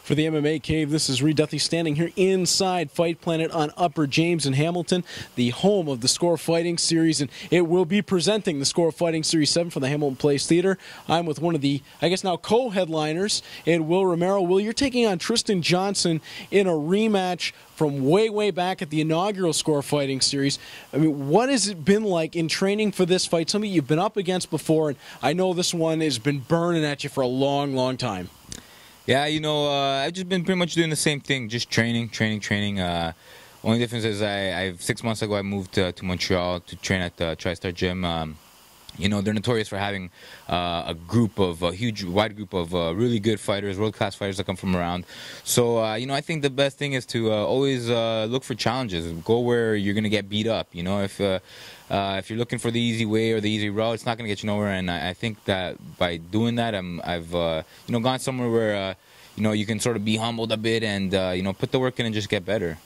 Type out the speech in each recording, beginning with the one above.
For the MMA Cave, this is Reed Duthie standing here inside Fight Planet on Upper James in Hamilton, the home of the Score Fighting Series, and it will be presenting the Score Fighting Series 7 from the Hamilton Place Theater. I'm with one of the, I guess now, co-headliners, and Will Romero. Will, you're taking on Tristan Johnson in a rematch from way back at the inaugural Score Fighting Series. I mean, what has it been like in training for this fight? Something you've been up against before, and I know this one has been burning at you for a long time. Yeah, I've just been pretty much doing the same thing, just training. Only difference is I've 6 months ago I moved to Montreal to train at the TriStar Gym. They're notorious for having a huge, wide group of really good fighters, world-class fighters that come from around. So, I think the best thing is to always look for challenges. Go where you're going to get beat up. If you're looking for the easy way or the easy route, it's not going to get you nowhere. And I think that by doing that, I've gone somewhere where you can sort of be humbled a bit and put the work in and just get better.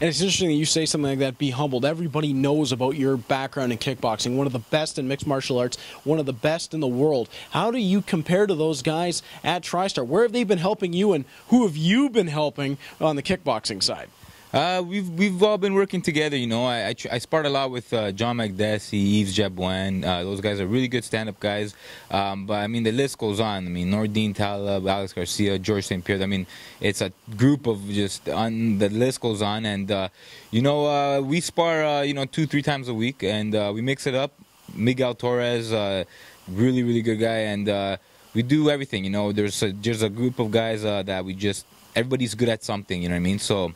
And it's interesting that you say something like that, be humbled. Everybody knows about your background in kickboxing, one of the best in mixed martial arts, one of the best in the world. How do you compare to those guys at TriStar? Where have they been helping you, and who have you been helping on the kickboxing side? We've all been working together, I sparred a lot with John McDessie, Yves Jabouin. Those guys are really good stand-up guys. But, I mean, the list goes on. I mean, Nordine Taleb, Alex Garcia, George St. Pierre. I mean, it's a group of the list goes on. And, we spar, 2-3 times a week, and we mix it up. Miguel Torres, really good guy. And we do everything, There's a group of guys that everybody's good at something, you know what I mean? So,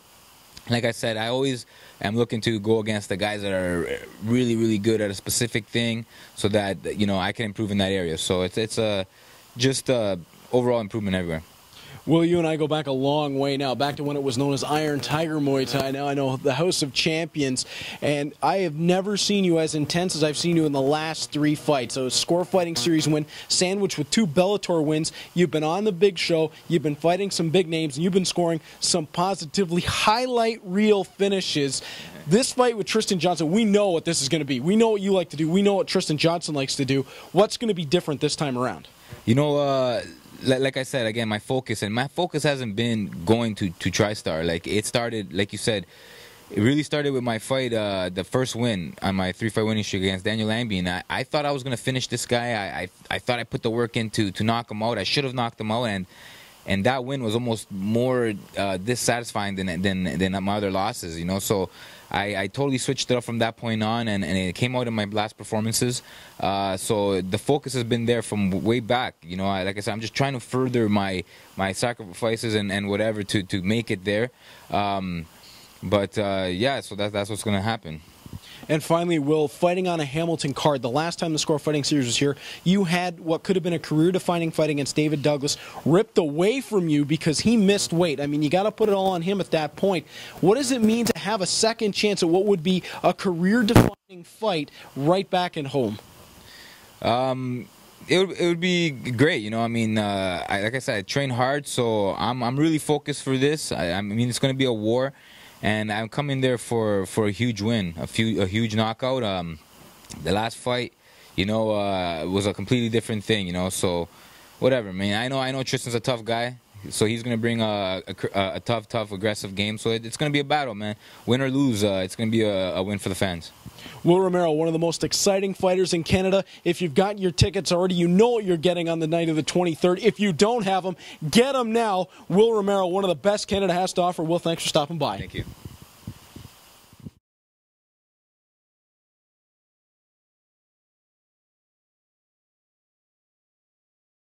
like I said, I always am looking to go against the guys that are really good at a specific thing, so that I can improve in that area. So it's just overall improvement everywhere. Will, you and I go back a long way now, back to when it was known as Iron Tiger Muay Thai. Now I know the House of Champions, and I have never seen you as intense as I've seen you in the last 3 fights. So Score Fighting Series win, sandwiched with 2 Bellator wins. You've been on the big show, you've been fighting some big names, and you've been scoring some positively highlight reel finishes. This fight with Tristan Johnson, we know what this is going to be. We know what you like to do. We know what Tristan Johnson likes to do. What's going to be different this time around? Like I said, again, my focus hasn't been going to TriStar. Like, it started, like you said, it really started with my fight, the first win on my 3-fight winning streak against Daniel Lambie. And I thought I was going to finish this guy. I thought I put the work in to knock him out. I should have knocked him out. And that win was almost more dissatisfying than my other losses, So I totally switched it up from that point on, and it came out in my last performances. So the focus has been there from way back. Like I said, I'm just trying to further my sacrifices and whatever to make it there. Yeah, so that's what's going to happen. And finally, Will, fighting on a Hamilton card, the last time the Score Fighting Series was here, you had what could have been a career-defining fight against David Douglas ripped away from you because he missed weight. I mean, you got to put it all on him at that point. What does it mean to have a second chance at what would be a career-defining fight right back at home? It would be great, like I said, I train hard, so I'm really focused for this. I mean, it's going to be a war. And I'm coming there for a huge win, a huge knockout. The last fight, was a completely different thing, So, whatever, man. I know Tristan's a tough guy, so he's gonna bring a tough, aggressive game. So it's gonna be a battle, man. Win or lose, it's gonna be a win for the fans. Will Romero, one of the most exciting fighters in Canada. If you've got your tickets already, you know what you're getting on the night of the 23rd. If you don't have them, get them now. Will Romero, one of the best Canada has to offer. Will, thanks for stopping by. Thank you.